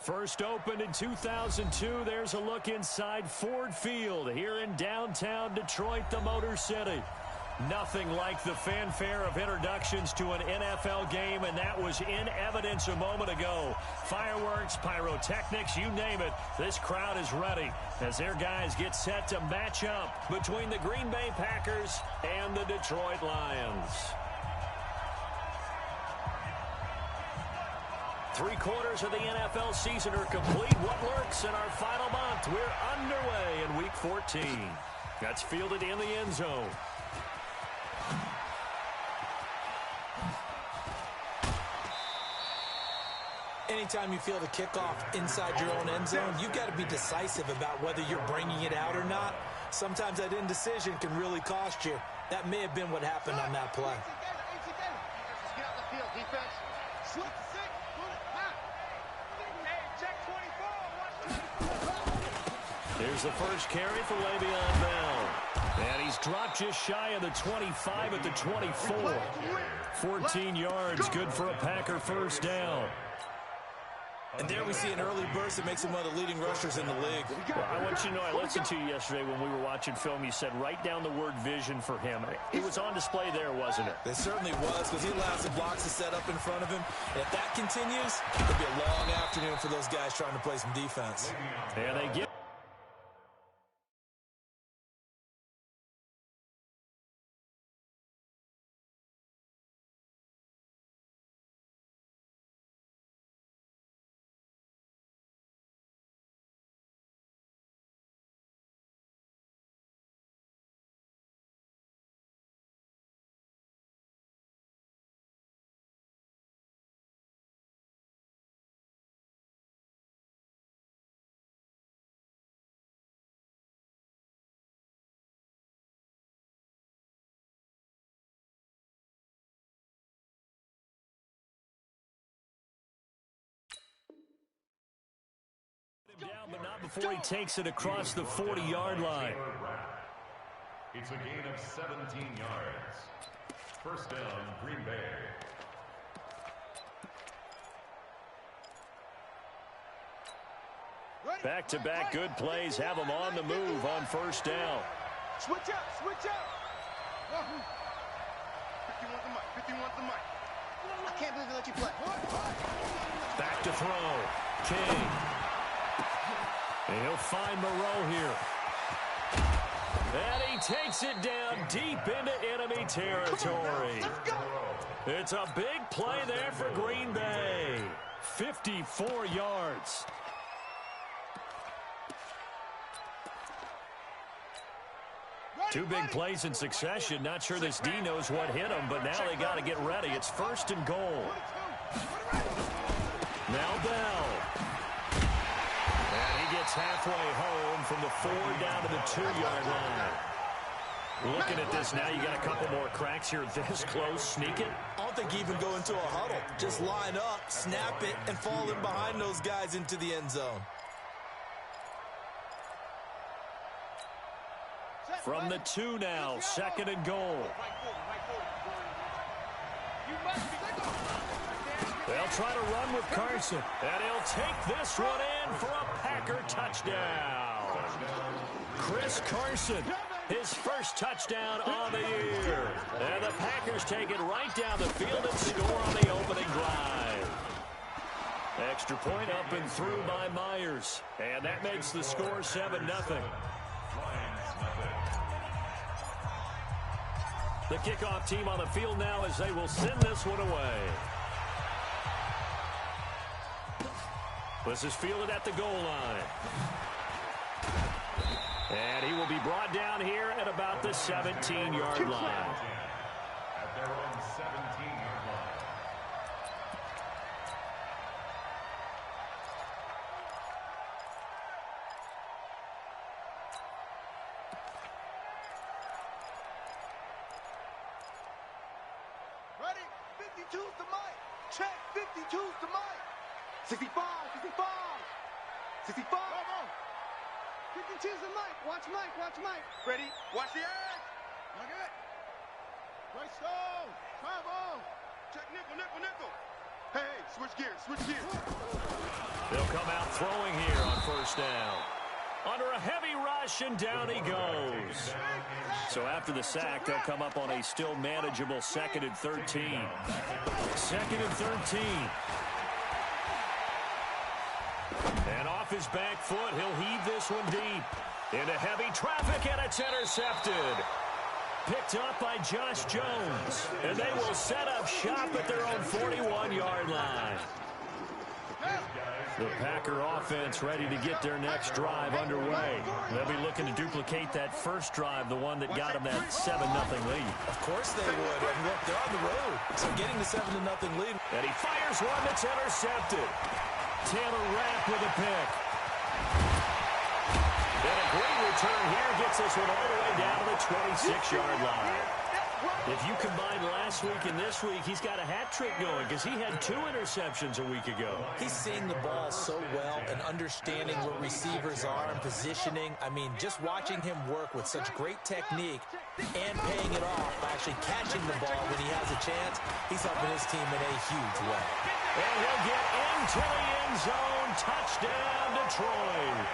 First opened in 2002, there's a look inside Ford Field here in downtown Detroit, the Motor City. Nothing like the fanfare of introductions to an NFL game, and that was in evidence a moment ago. Fireworks, pyrotechnics, you name it, this crowd is ready as their guys get set to match up between the Green Bay Packers and the Detroit Lions. 3/4 of the NFL season are complete. What lurks in our final month? We're underway in Week 14. That's fielded in the end zone. Anytime you field a kickoff inside your own end zone, you've got to be decisive about whether you're bringing it out or not. Sometimes that indecision can really cost you. That may have been what happened on that play. Get out the field, defense. Switch to 6. Hey, check 24. Here's the first carry for Le'Veon Bell. And he's dropped just shy of the 25 at the 24. 14 yards, good for a Packer first down. And there we see an early burst that makes him one of the leading rushers in the league. Well, I want you to know, I listened to you yesterday when we were watching film. You said write down the word vision for him. It was on display there, wasn't it? It certainly was, because he allows the blocks to set up in front of him. And if that continues, it'll be a long afternoon for those guys trying to play some defense. And they get down, but not before he takes it across the 40-yard line. It's a gain of 17 yards. First down, Green Bay. Back-to-back good plays have him on the move on first down. Switch up, switch up. 50 wants the mic. I can't believe they let you play. Back to throw. King. And he'll find Moreau here. And he takes it down deep into enemy territory. It's a big play there for Green Bay. 54 yards. Two big plays in succession. Not sure this D knows what hit him, but now they got to get ready. It's first and goal. Now Bell. And he gets halfway home from the 4 down to the 2-yard line. Looking at this now, you got a couple more cracks here this close. Sneak it. I don't think even go into a huddle. Just line up, snap it, and fall in behind those guys into the end zone. From the 2 now, second and goal. They'll try to run with Carson. And he'll take this one in for a Packer touchdown. Chris Carson, his first touchdown on the year. And the Packers take it right down the field and score on the opening drive. Extra point up and through by Myers. And that makes the score 7-0. The kickoff team on the field now as they will send this one away. This is fielded at the goal line. And he will be brought down here at about the 17-yard line. At their own 17-yard line. Ready? 52's the mic. Check. 52's the mic. 65, 65. 65. 52's the mic. Watch Mike, watch Mike. Ready? Watch the edge. Look at it. Right stone. Travel. Check nickel, nickel, nickel. Hey, switch gears, switch gears. They'll come out throwing here on first down. Under a heavy rush, and down he goes. So after the sack, they'll come up on a still manageable 2nd and 13. 2nd and 13. And off his back foot, he'll heave this one deep. Into heavy traffic, and it's intercepted. Picked up by Josh Jones. And they will set up shop at their own 41-yard line. The Packer offense ready to get their next drive underway. They'll be looking to duplicate that first drive, the one that got them that 7-0 lead. Of course they would. And look, they're on the road. So getting the 7-0 lead. And he fires one that's intercepted. Taylor Rapp with a pick. And a great return here gets this one all the way down to the 26-yard line. If you combine last week and this week, he's got a hat trick going because he had 2 interceptions a week ago. He's seeing the ball so well and understanding where receivers are and positioning. I mean, just watching him work with such great technique and paying it off by actually catching the ball when he has a chance, he's helping his team in a huge way. And he'll get into the end zone. Touchdown, Detroit.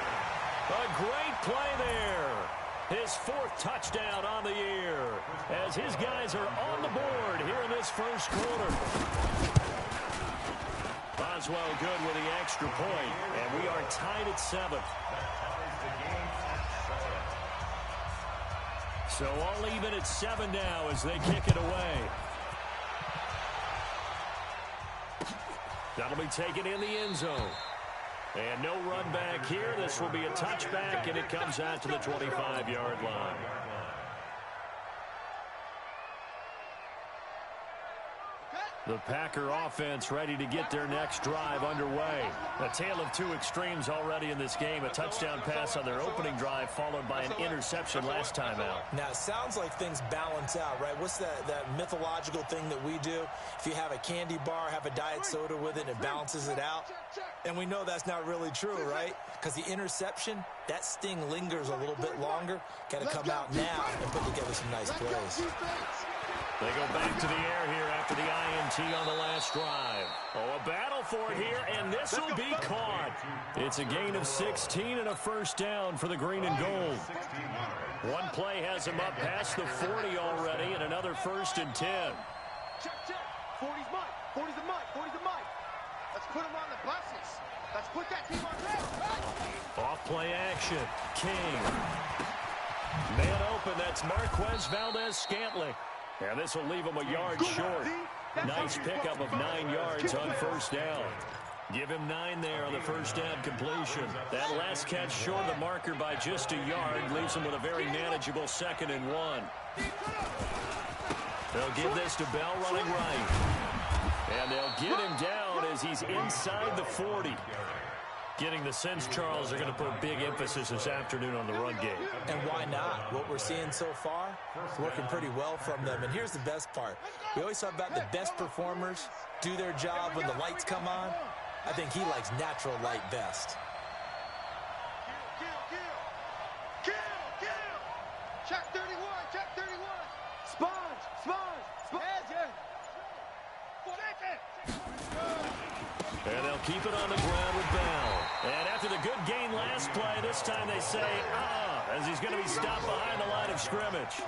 A great play there. His 4th touchdown on the year as his guys are on the board here in this first quarter. Boswell good with the extra point, and we are tied at 7. So all even at 7 now as they kick it away. That'll be taken in the end zone. And no run back here. This will be a touchback, and it comes out to the 25-yard line. The Packer offense ready to get their next drive underway. A tale of 2 extremes already in this game. A touchdown pass on their opening drive followed by an interception last time out. Now, it sounds like things balance out, right? What's that mythological thing that we do? If you have a candy bar, have a diet soda with it, and it balances it out. And we know that's not really true, right? Because the interception, that sting lingers a little bit longer. Got to come out now and put together some nice plays. They go back to the air here after the INT on the last drive. Oh, a battle for it here, and this will be caught. It's a gain of 16 and a first down for the green and gold. One play has him up past the 40 already, and another 1st and 10. Check, check. 40's mine. 40's the mine. 40's the mine. Let's put him on the buses. Let's put that team on there. Off play action. King. Man open. That's Marquez Valdez-Scantling. And this will leave him a yard short. Nice pickup of 9 yards on first down. Give him 9 there on the first down completion. That last catch short of the marker by just a yard leaves him with a very manageable 2nd and 1. They'll give this to Bell running right. And they'll get him down as he's inside the 40. Getting the sense Charles are going to put big emphasis this afternoon on the run game. And why not? What we're seeing so far is working pretty well from them. And here's the best part. We always talk about the best performers do their job when the lights come on. I think he likes natural light best. Kill. Check 31. Check 31. Sponge. And they'll keep it on the ground with Bell. And after the good gain last play, this time they say, as he's going to be stopped behind the line of scrimmage.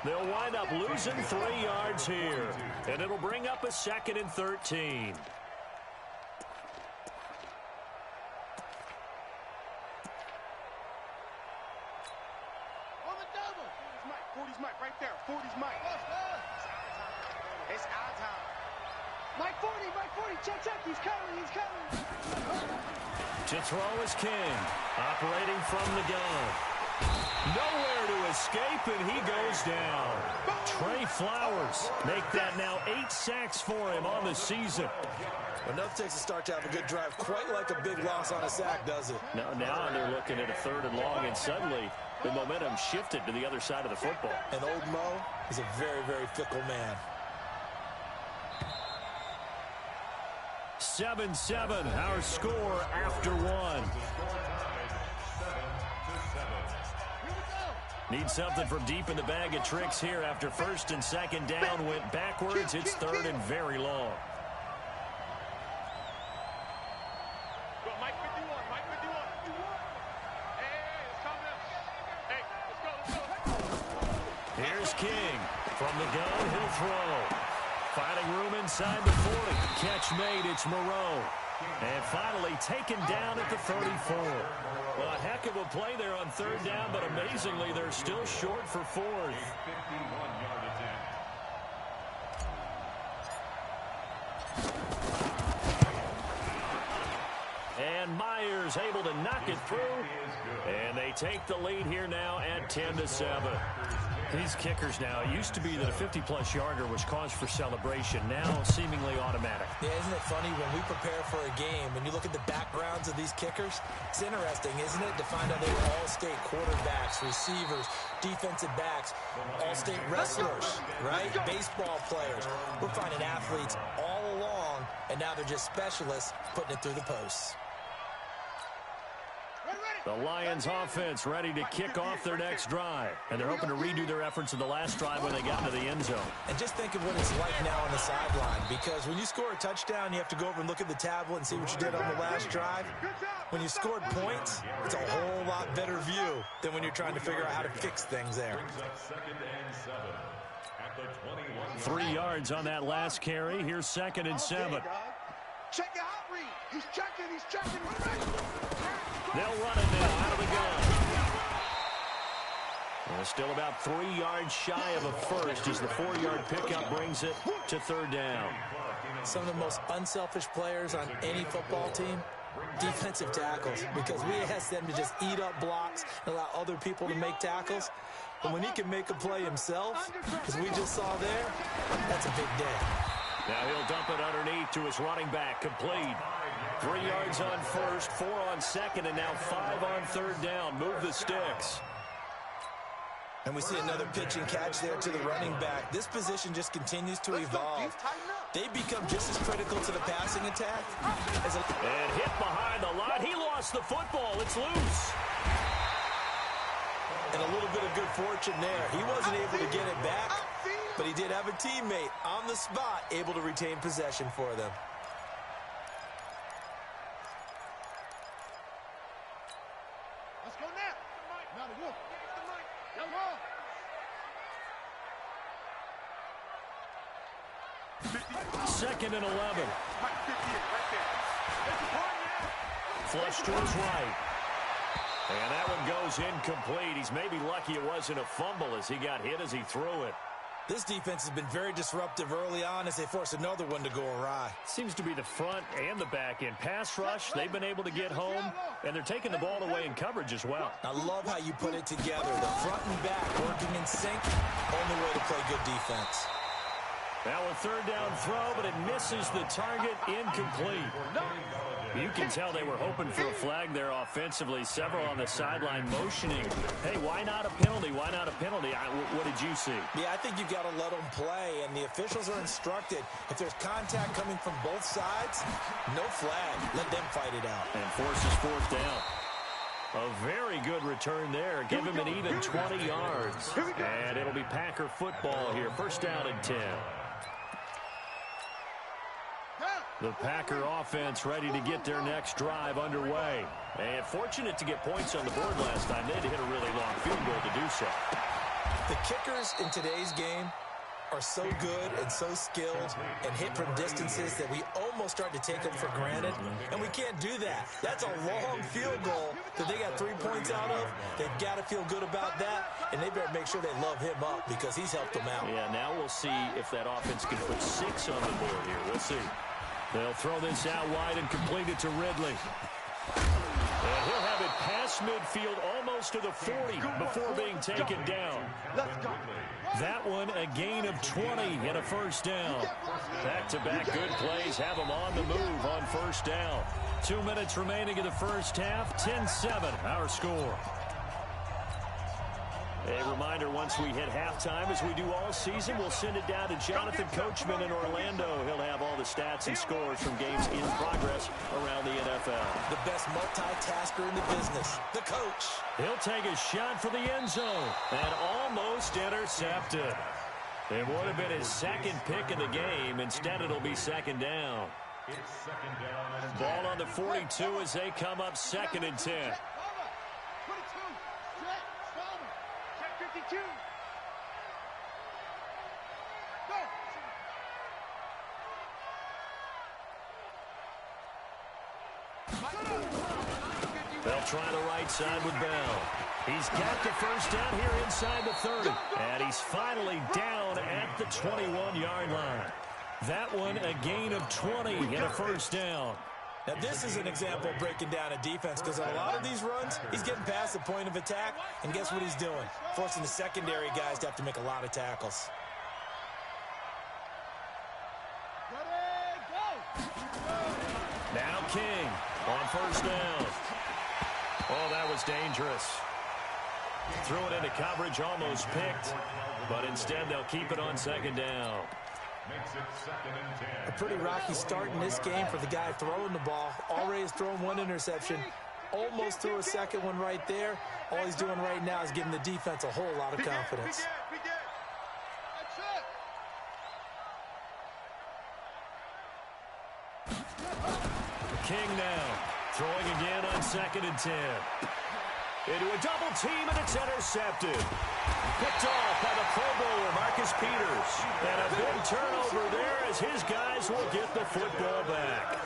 They'll wind up losing 3 yards here. And it'll bring up a 2nd and 13. On the double. 40's Mike right there. 40's Mike. It's our time. Mike 40. Check. He's coming. To throw is King. Operating from the gun. Nowhere to escape, and he goes down. Trey Flowers make that now 8 sacks for him on the season. Enough takes a start to have a good drive. Quite like a big loss on a sack, does it? Now they're looking at a 3rd and long, and suddenly the momentum shifted to the other side of the football. And old Mo is a very, very fickle man. 7-7, our score after 1. Need something from deep in the bag of tricks here after 1st and 2nd down went backwards. It's 3rd and very long. King. From the gun, he'll throw. Finding room inside the 40. Catch made, it's Moreau. And finally taken down at the 34. Well, a heck of a play there on third down, but amazingly, they're still short for fourth. 51-yard attempt. And Myers able to knock it through. And they take the lead here now at 10-7. These kickers now, it used to be that a 50-plus yarder was cause for celebration. Now seemingly automatic. Yeah, isn't it funny when we prepare for a game, when you look at the backgrounds of these kickers, it's interesting, isn't it, to find out they were all-state quarterbacks, receivers, defensive backs, all-state wrestlers, right? Baseball players. We're finding athletes all along, and now they're just specialists putting it through the posts. The Lions offense ready to kick off their next drive. And they're hoping to redo their efforts in the last drive when they got into the end zone. And just think of what it's like now on the sideline. Because when you score a touchdown, you have to go over and look at the tablet and see what you did on the last drive. When you scored points, it's a whole lot better view than when you're trying to figure out how to fix things there. 3 yards on that last carry. Here's 2nd and 7. Check your hot read. He's checking. They'll run it now out of the gun. Well, still about 3 yards shy of a first as the 4-yard pickup brings it to third down. Some of the most unselfish players on any football team, defensive tackles, because we ask them to just eat up blocks and allow other people to make tackles. But when he can make a play himself, as we just saw there, that's a big day. Now he'll dump it underneath to his running back, complete. 3 yards on first, 4 on second, and now 5 on third down. Move the sticks. And we see another pitch and catch there to the running back. This position just continues to evolve. They become just as critical to the passing attack as and hit behind the line. He lost the football. It's loose. And a little bit of good fortune there. He wasn't able to get it back, but he did have a teammate on the spot able to retain possession for them. Let's go now. Now the wolf. Second and 11. Flush towards right. And that one goes incomplete. He's maybe lucky it wasn't a fumble as he got hit as he threw it. This defense has been very disruptive early on as they force another one to go awry. Seems to be the front and the back end. Pass rush, they've been able to get home, and they're taking the ball away in coverage as well. I love how you put it together. The front and back working in sync. Only way to play good defense. Now a third down throw, but it misses the target, incomplete. You can tell they were hoping for a flag there offensively. Several on the sideline motioning. Hey, why not a penalty? Why not a penalty? What did you see? Yeah, I think you've got to let them play, and the officials are instructed. If there's contact coming from both sides, no flag. Let them fight it out. And forces fourth down. A very good return there. Give him an even 20 yards. And it'll be Packer football here. First down and 10. The Packer offense ready to get their next drive underway. And fortunate to get points on the board last time. They had to hit a really long field goal to do so. The kickers in today's game are so good and so skilled and hit from distances that we almost start to take them for granted. And we can't do that. That's a long field goal that they got 3 points out of. They've got to feel good about that. And they better make sure they love him up because he's helped them out. Yeah, now we'll see if that offense can put 6 on the board here. We'll see. They'll throw this out wide and complete it to Ridley. And he'll have it past midfield almost to the 40 before being taken down. That one a gain of 20 and a first down. Back-to-back good plays have them on the move on first down. 2 minutes remaining in the first half. 10-7 our score. A reminder, once we hit halftime, as we do all season, we'll send it down to Jonathan Coachman in Orlando. He'll have all the stats and scores from games in progress around the NFL. The best multitasker in the business, the coach. He'll take a shot for the end zone and almost intercepted. It would have been his second pick of the game. Instead, it'll be second down. Ball on the 42 as they come up 2nd and 10. They'll try the right side with Bell. He's got the first down here inside the 30. And he's finally down at the 21-yard line. That one a gain of 20 and a first down. Now, this is an example of breaking down a defense because on a lot of these runs, he's getting past the point of attack, and guess what he's doing? Forcing the secondary guys to have to make a lot of tackles. Now King on first down. Oh, that was dangerous. Threw it into coverage, almost picked, but instead they'll keep it on second down. Makes it 2nd and 10. A pretty rocky start in this game for the guy throwing the ball. Already has thrown one interception. Almost threw a second one right there. All he's doing right now is giving the defense a whole lot of confidence. King now throwing again on 2nd and 10. Into a double team, and it's intercepted. Picked off by the Pro Bowler, Marcus Peters. And a big turnover there as his guys will get the football back.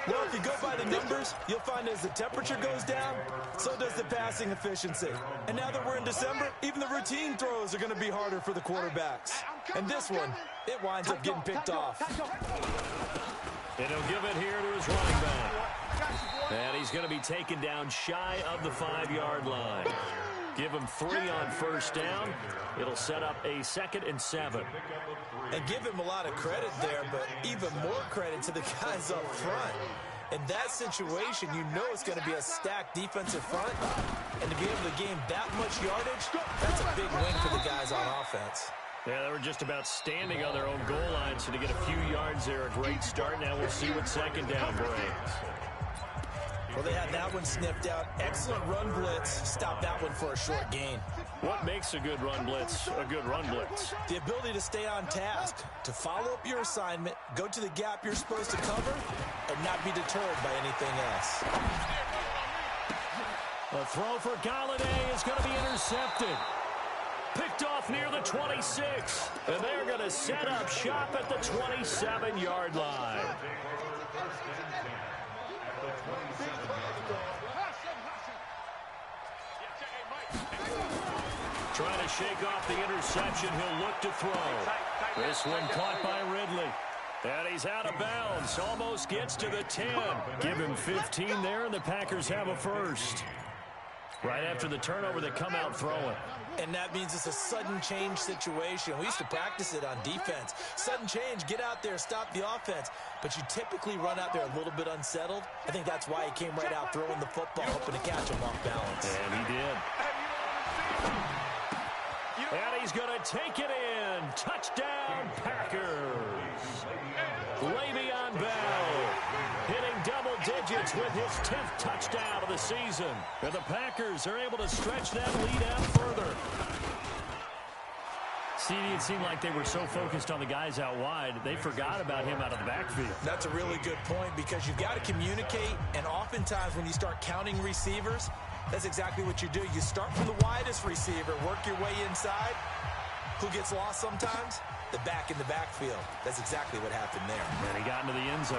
Well, if you go by the numbers, you'll find as the temperature goes down, so does the passing efficiency. And now that we're in December, even the routine throws are going to be harder for the quarterbacks. And this one, it winds up getting picked off. And he'll give it here to his running back. And he's going to be taken down shy of the 5-yard line. Give him 3 on first down. It'll set up a 2nd and 7. And give him a lot of credit there, but even more credit to the guys up front. In that situation, you know it's going to be a stacked defensive front. And to be able to gain that much yardage, that's a big win for the guys on offense. Yeah, they were just about standing on their own goal line, so to get a few yards there, a great start. Now we'll see what second down brings. Well, they had that one sniffed out. Excellent run blitz. Stop that one for a short gain. What makes a good run blitz a good run blitz? The ability to stay on task, to follow up your assignment, go to the gap you're supposed to cover, and not be deterred by anything else. A throw for Galladay is going to be intercepted. Picked off near the 26. And they're going to set up shop at the 27-yard line. Trying to shake off the interception. He'll look to throw. This one caught by Ridley. And he's out of bounds. Almost gets to the 10. Give him 15 there, and the Packers have a first. Right after the turnover, they come out throwing. And that means it's a sudden change situation. We used to practice it on defense. Sudden change, get out there, stop the offense. But you typically run out there a little bit unsettled. I think that's why he came right out throwing the football, hoping to catch him off balance. And he did. And he's going to take it in. Touchdown, Packers. Le'Veon Bell hitting double digits with his 10th touchdown of the season. And the Packers are able to stretch that lead out further. CD, it seemed like they were so focused on the guys out wide, they forgot about him out of the backfield. That's a really good point because you've got to communicate, and oftentimes when you start counting receivers, that's exactly what you do. You start from the widest receiver, work your way inside. Who gets lost sometimes? The back in the backfield. That's exactly what happened there. And he got into the end zone.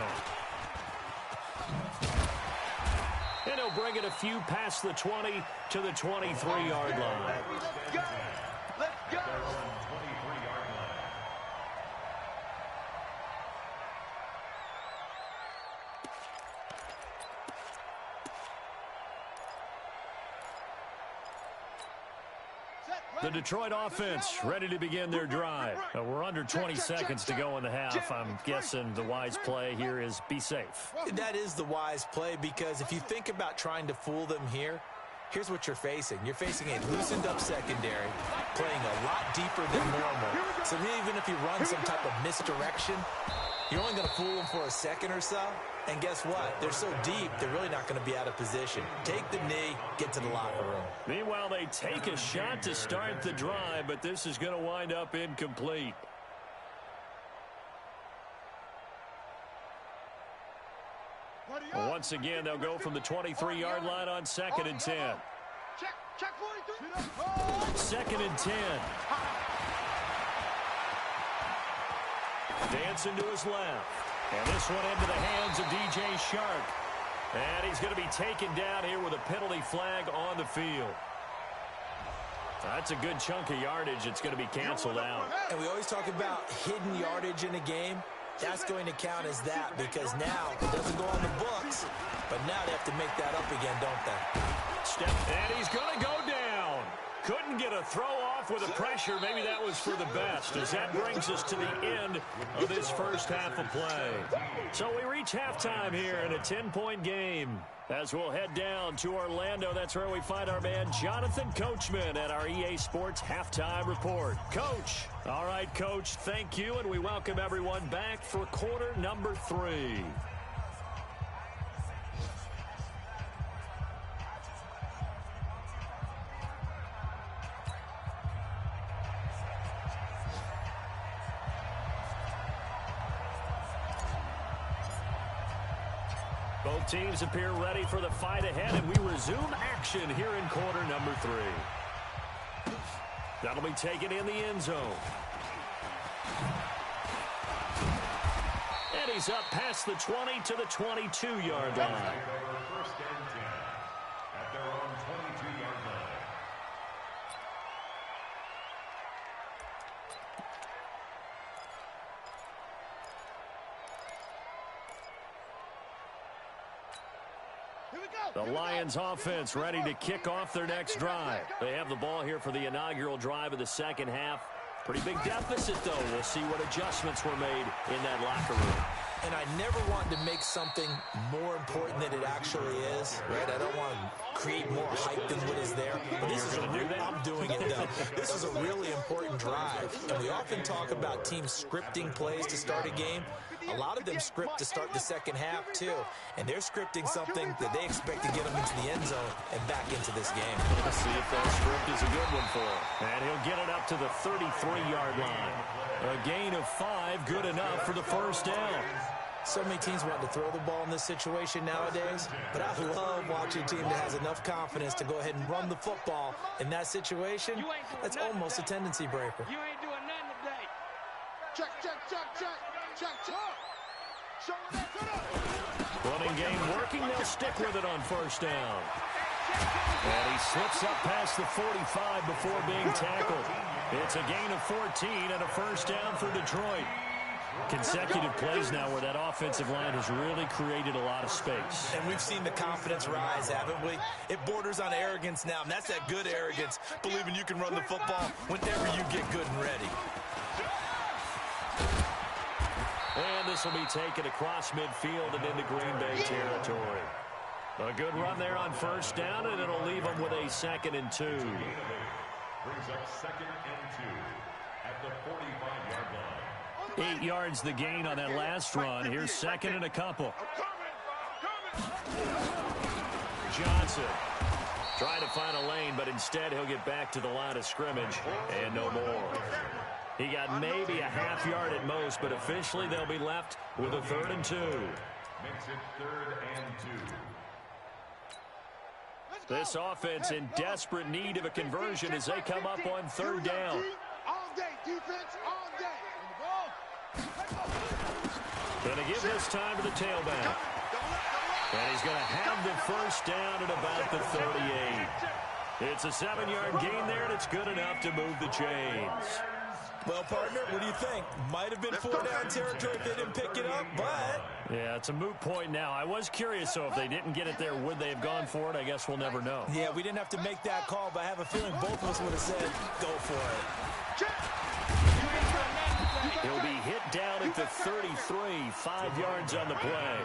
And he'll bring it a few past the 20 to the 23-yard line. Let's go! Let's go! The Detroit offense ready to begin their drive. We're under 20 seconds to go in the half. I'm guessing the wise play here is be safe. That is the wise play because if you think about trying to fool them here, here's what you're facing. You're facing a loosened up secondary, playing a lot deeper than normal. So even if you run some type of misdirection, you're only going to fool them for a second or so. And guess what? They're so deep, they're really not going to be out of position. Take the knee, get to the locker room. Meanwhile, they take a shot to start the drive, but this is going to wind up incomplete. Once again, they'll go from the 23-yard line on 2nd and 10. Check 43. 2nd and 10. Dancing to his left. And this one into the hands of DJ Shark. And he's going to be taken down here with a penalty flag on the field. That's a good chunk of yardage. It's going to be canceled out. And we always talk about hidden yardage in a game. That's going to count as that because now it doesn't go on the books, but now they have to make that up again, don't they? And he's going to go down. Couldn't get a throw off with the pressure. Maybe that was for the best, as that brings us to the end of this first half of play. So we reach halftime here in a 10-point game. As we'll head down to Orlando, that's where we find our man Jonathan Coachman at our EA Sports Halftime Report. Coach. All right, Coach, thank you, and we welcome everyone back for quarter number 3. Both teams appear ready for the fight ahead, and we resume action here in quarter number 3. That'll be taken in the end zone. And he's up past the 20 to the 22-yard line. First and 10 at their own 22-yard line. The Lions offense ready to kick off their next drive. They have the ball here for the inaugural drive of the second half. Pretty big deficit, though. We'll see what adjustments were made in that locker room. And I never want to make something more important than it actually is, right? I don't want to create more hype than what is there. But this is I'm doing it, though. This is a really important drive. And we often talk about teams scripting plays to start a game. A lot of them script to start the second half, too. And they're scripting something that they expect to get them into the end zone and back into this game. Let's see if that script is a good one for him. And he'll get it up to the 33-yard line. A gain of 5, good enough for the first down. So many teams want to throw the ball in this situation nowadays, but I love watching a team that has enough confidence to go ahead and run the football in that situation. That's almost a tendency breaker. You ain't doing nothing today. Check, check, check, check, check, check. Show it up. Running game working. They'll stick with it on first down. And he slips up past the 45 before being tackled. It's a gain of 14 and a first down for Detroit. Consecutive plays now where that offensive line has really created a lot of space. And we've seen the confidence rise, haven't we? It borders on arrogance now, and that's that good arrogance, believing you can run the football whenever you get good and ready. And this will be taken across midfield and into Green Bay territory. A good run there on first down, and it'll leave them with a 2nd and 2. Brings up 2nd and 2 at the 45-yard line. 8 yards the gain on that last run. Here's 2nd and a couple. Johnson trying to find a lane, but instead he'll get back to the line of scrimmage and no more. He got maybe a half yard at most, but officially they'll be left with a 3rd and 2. Makes it 3rd and 2. This offense in desperate need of a conversion as they come up on 3rd down. All day, defense, all day. Going to give this time to the tailback. And he's going to have the first down at about the 38. It's a 7-yard gain there, and it's good enough to move the chains. Well, partner, what do you think? Might have been 4-down territory if they didn't pick it up, but... Yeah, it's a moot point now. I was curious, so if they didn't get it there, would they have gone for it? I guess we'll never know. Yeah, we didn't have to make that call, but I have a feeling both of us would have said, go for it. He'll be hit down at the 33, 5 yards on the play.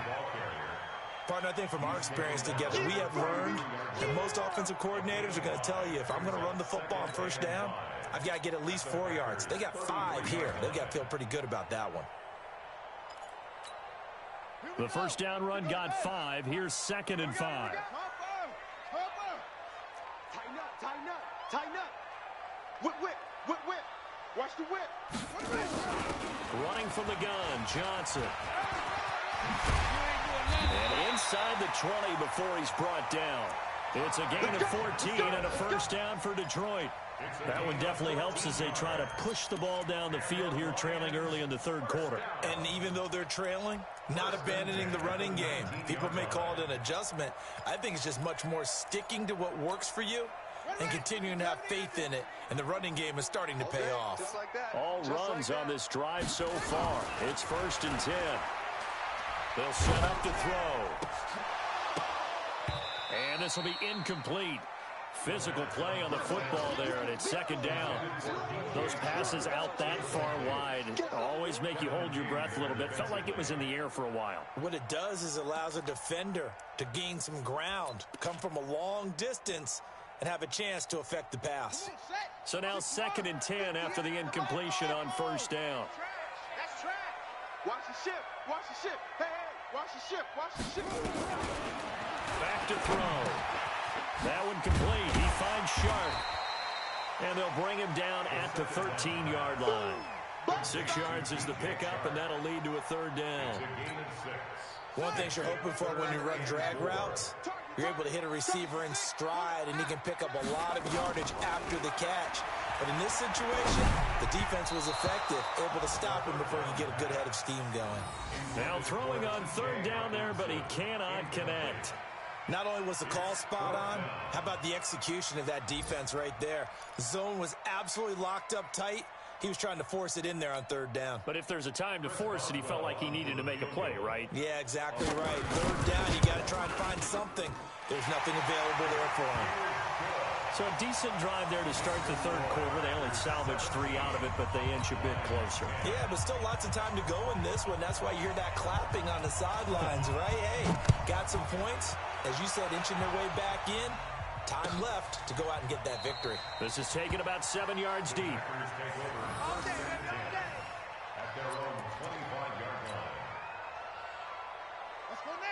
Partner, I think from our experience together, we have learned that most offensive coordinators are going to tell you, if I'm going to run the football on first down, I've got to get at least 4 yards. They got 5 here. They've got to feel pretty good about that one. The first down run got 5. Here's 2nd and 5. Tighten up, tighten up, tighten up. Whip, whip, whip, whip. Watch the whip. Running from the gun, Johnson. And inside the 20 before he's brought down. It's a gain of 14 and a first down for Detroit. That one definitely helps as they try to push the ball down the field here, trailing early in the third quarter. And even though they're trailing, not abandoning the running game. People may call it an adjustment. I think it's just much more sticking to what works for you and continuing to have faith in it. And the running game is starting to pay off. Just like that. All runs on this drive so far. It's 1st and 10. They'll set up to throw. And this will be incomplete. Physical play on the football there, and it's 2nd down. Those passes out that far wide always make you hold your breath a little bit. Felt like it was in the air for a while. What it does is allows a defender to gain some ground, come from a long distance, and have a chance to affect the pass. So now 2nd and 10 after the incompletion on 1st down. That's trash. Watch the ship. Watch the ship. Hey, hey, watch the ship. Watch the ship. Back to throw. That one complete. He finds Sharp. And they'll bring him down at the 13-yard line. 6 yards is the pickup, and that'll lead to a 3rd down. One thing you're hoping for when you run drag routes, you're able to hit a receiver in stride, and he can pick up a lot of yardage after the catch. But in this situation, the defense was effective, able to stop him before he could get a good head of steam going. Now throwing on 3rd down there, but he cannot connect. Not only was the call spot on, how about the execution of that defense right there? The zone was absolutely locked up tight. He was trying to force it in there on 3rd down. But if there's a time to force it, he felt like he needed to make a play, right? Yeah, exactly right. 3rd down, you got to try and find something. There's nothing available there for him. So a decent drive there to start the 3rd quarter. They only salvaged 3 out of it, but they inch a bit closer. Yeah, but still lots of time to go in this one. That's why you hear that clapping on the sidelines, right? Hey, got some points. As you said, inching their way back in. Time left to go out and get that victory. This is taken about 7 yards deep.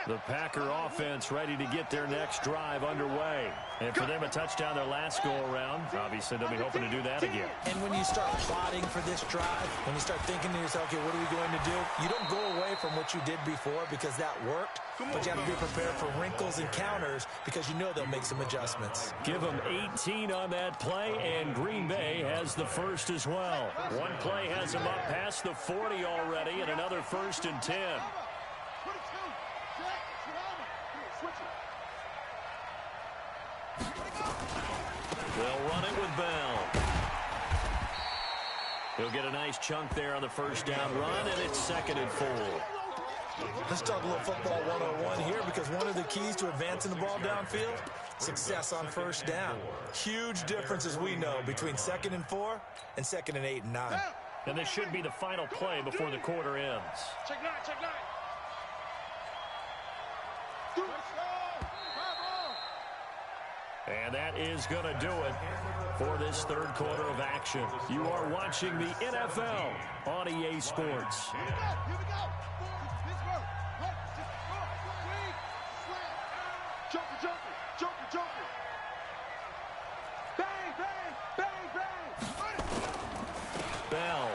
The Packer offense ready to get their next drive underway. And for them, a touchdown their last go-around. Obviously, they'll be hoping to do that again. And when you start plotting for this drive, when you start thinking to yourself, okay, what are we going to do? You don't go away from what you did before because that worked, but you have to be prepared for wrinkles and counters because you know they'll make some adjustments. Give them 18 on that play, and Green Bay has the first as well. One play has them up past the 40 already, and another 1st and 10. They'll run it with Bell. He'll get a nice chunk there on the 1st down run, and it's 2nd and 4. Let's talk a little football 101 here because one of the keys to advancing the ball downfield, success on 1st down. Huge difference, as we know, between 2nd and 4 and 2nd and 8 and 9. And this should be the final play before the quarter ends. Check 9, check 9. And that is going to do it for this 3rd quarter of action. You are watching the NFL on EA Sports. Here we go. Jumper, jumper, jumper, jumper. Bang, bang, bang, bang. Bell.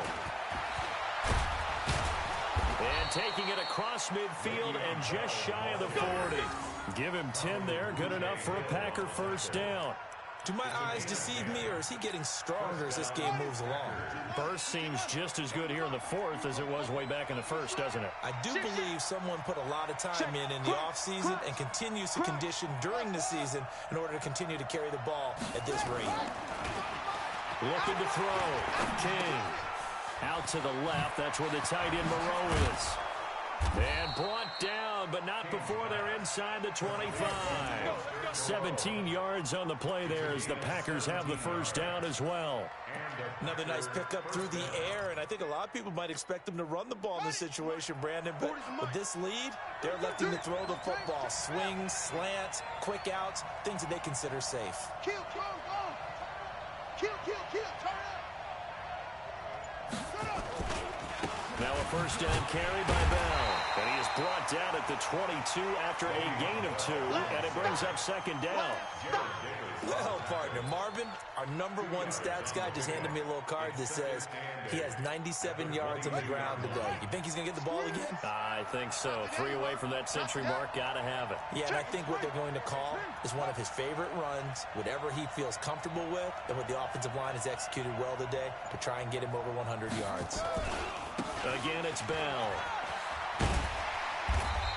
And taking it across midfield and just shy of the 40. Give him 10 there. Good enough for a Packer 1st down. Do my eyes deceive me, or is he getting stronger as this game moves along? Burst seems just as good here in the 4th as it was way back in the 1st, doesn't it? I do believe someone put a lot of time in the offseason and continues to condition during the season in order to continue to carry the ball at this rate. Looking to throw. King. Out to the left. That's where the tight end Moreau is. And brought down, but not before they're inside the 25. 17 yards on the play there as the Packers have the 1st down as well. Another nice pickup through the air, and I think a lot of people might expect them to run the ball in this situation, Brandon, but with this lead, they're electing to throw the football. Swings, slants, quick outs, things that they consider safe. Kill, go. Kill, turn up. Now a 1st down carry by Bell. And he is brought down at the 22 after a gain of 2, and it brings up second down. Well, partner, Marvin, our #1 stats guy, just handed me a little card that says he has 97 yards on the ground today. You think he's going to get the ball again? I think so. 3 away from that century mark. Got to have it. Yeah, and I think what they're going to call is one of his favorite runs, whatever he feels comfortable with, and what the offensive line has executed well today to try and get him over 100 yards. Again, it's Bell.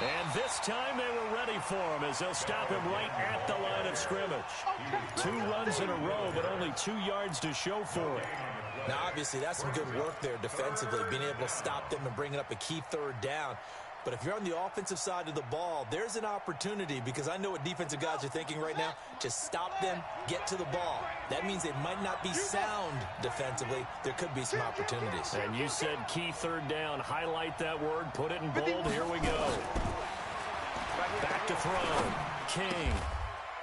And this time they were ready for him as they'll stop him right at the line of scrimmage. 2 runs in a row, but only 2 yards to show for it. Now, obviously, that's some good work there defensively, being able to stop them and bringing up a key 3rd down. But if you're on the offensive side of the ball, there's an opportunity, because I know what defensive guys are thinking right now. Just stop them, get to the ball. That means they might not be sound defensively. There could be some opportunities. And you said key 3rd down. Highlight that word. Put it in bold. Here we go. Back to throw. King.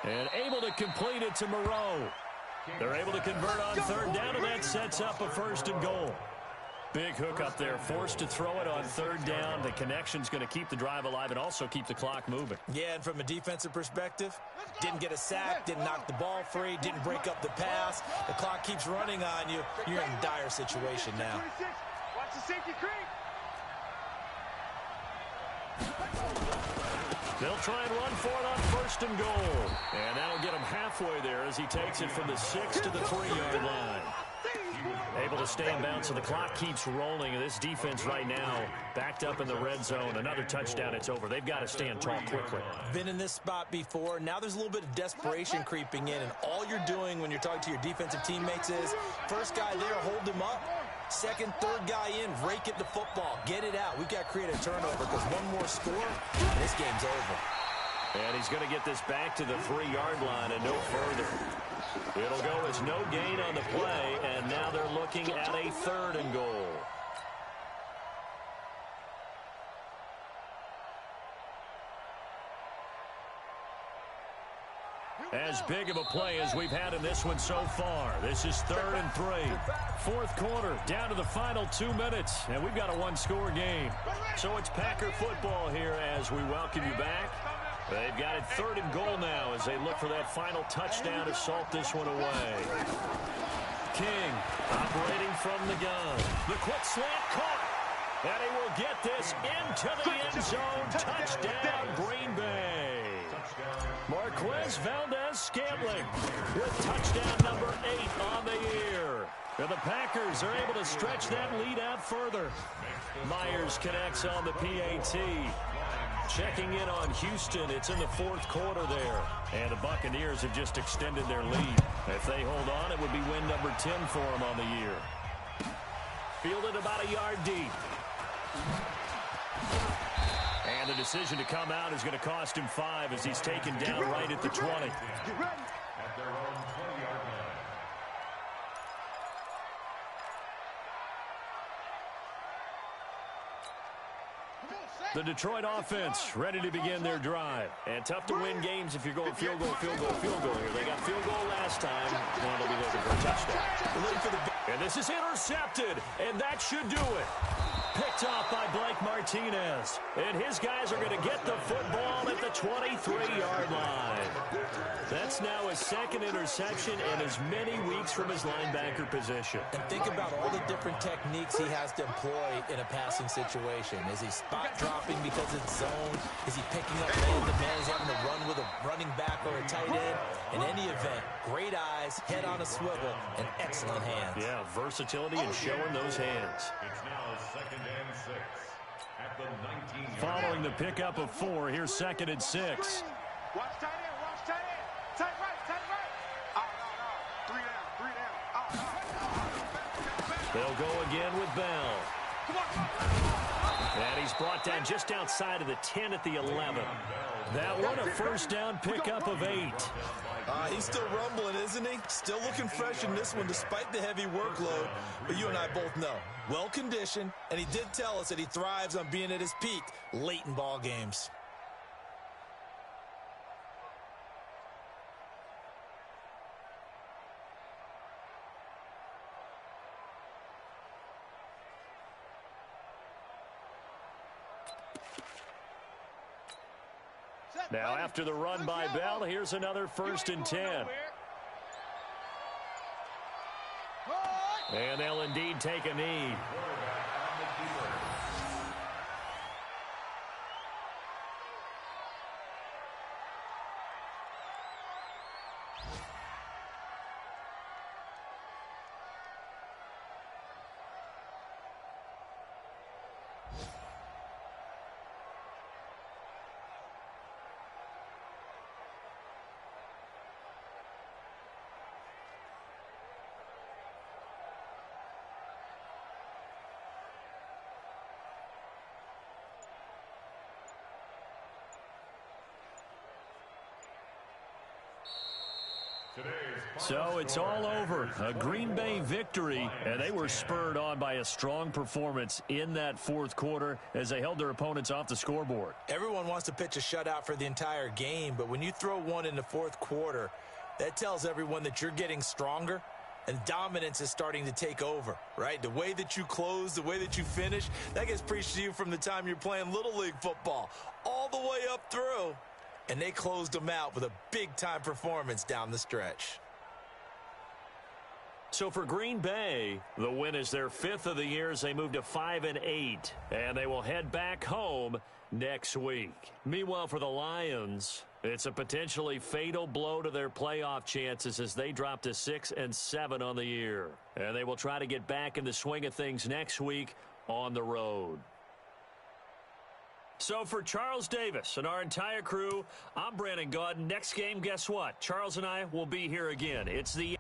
And able to complete it to Moreau. They're able to convert on 3rd down, and that sets up a 1st and goal. Big hook up there, forced to throw it on 3rd down. The connection's going to keep the drive alive and also keep the clock moving. Yeah, and from a defensive perspective, didn't get a sack, didn't knock the ball free, didn't break up the pass. The clock keeps running on you. You're in a dire situation now. Watch the safety creep. They'll try and run for it on 1st and goal. And that'll get him halfway there as he takes it from the 6 to the 3-yard line. Able to stay in bounds, so the clock keeps rolling. And this defense right now backed up in the red zone. Another touchdown, it's over. They've got to stand tall quickly. Been in this spot before. Now there's a little bit of desperation creeping in, and all you're doing when you're talking to your defensive teammates is, first guy there, hold him up. Second, 3rd guy in, rake at the football. Get it out. We've got to create a turnover, because one more score, and this game's over. And he's going to get this back to the 3-yard line and no further. It'll go as no gain on the play, and now they're looking at a 3rd and goal. As big of a play as we've had in this one so far. This is 3rd and 3. 4th quarter, down to the final 2 minutes, and we've got a 1-score game. So it's Packer football here as we welcome you back. They've got it 3rd and goal now as they look for that final touchdown to salt this one away. King operating from the gun. The quick slant caught. And he will get this into the end zone. Touchdown, Green Bay. Marquez Valdez-Scantling with touchdown number 8 on the year. And the Packers are able to stretch that lead out further. Myers connects on the PAT. Checking in on Houston. It's in the 4th quarter there. And the Buccaneers have just extended their lead. If they hold on, it would be win number 10 for them on the year. Fielded about a yard deep. And the decision to come out is going to cost him 5 as he's taken down right at the 20. At their own 20-yard line. The Detroit offense ready to begin their drive. And tough to win games if you're going field goal, field goal, field goal here. They got field goal last time. Now they'll be looking for a touchdown. And this is intercepted, and that should do it. Picked off by Blac937's. And his guys are going to get the football at the 23-yard line. That's now his 2nd interception and as many weeks from his linebacker position. And think about all the different techniques he has to employ in a passing situation. Is he spot dropping because it's zone? Is he picking up man-to-man? Is he having to run with a running back or a tight end? In any event, great eyes, head on a swivel, and excellent hands. Yeah, versatility and showing those hands. It's now 2nd and 6 at the 19-yard line. Following the pickup of 4, here's 2nd and 6. Watch tight end, watch tight end. Tight right, tight right. Out. 3 down, 3 down. Out. They'll go again with Bell. Come on. And he's brought down just outside of the 10 at the 11. That one a 1st down pickup of 8. He's still rumbling, isn't he? Still looking fresh in this one despite the heavy workload. But you and I both know, well-conditioned, and he did tell us that he thrives on being at his peak late in ball games. Now, after the run by Bell, here's another 1st and 10. And they'll indeed take a knee. So it's all over. A Green Bay victory, and they were spurred on by a strong performance in that 4th quarter as they held their opponents off the scoreboard. Everyone wants to pitch a shutout for the entire game, but when you throw one in the 4th quarter, that tells everyone that you're getting stronger and dominance is starting to take over, right? The way that you close, the way that you finish, that gets preached to you from the time you're playing Little League football all the way up through. And they closed them out with a big-time performance down the stretch. So for Green Bay, the win is their 5th of the year as they move to 5-8, and they will head back home next week. Meanwhile, for the Lions, it's a potentially fatal blow to their playoff chances as they drop to 6-7 on the year. And they will try to get back in the swing of things next week on the road. So for Charles Davis and our entire crew, I'm Brandon Gaudin. Next game, guess what? Charles and I will be here again. It's the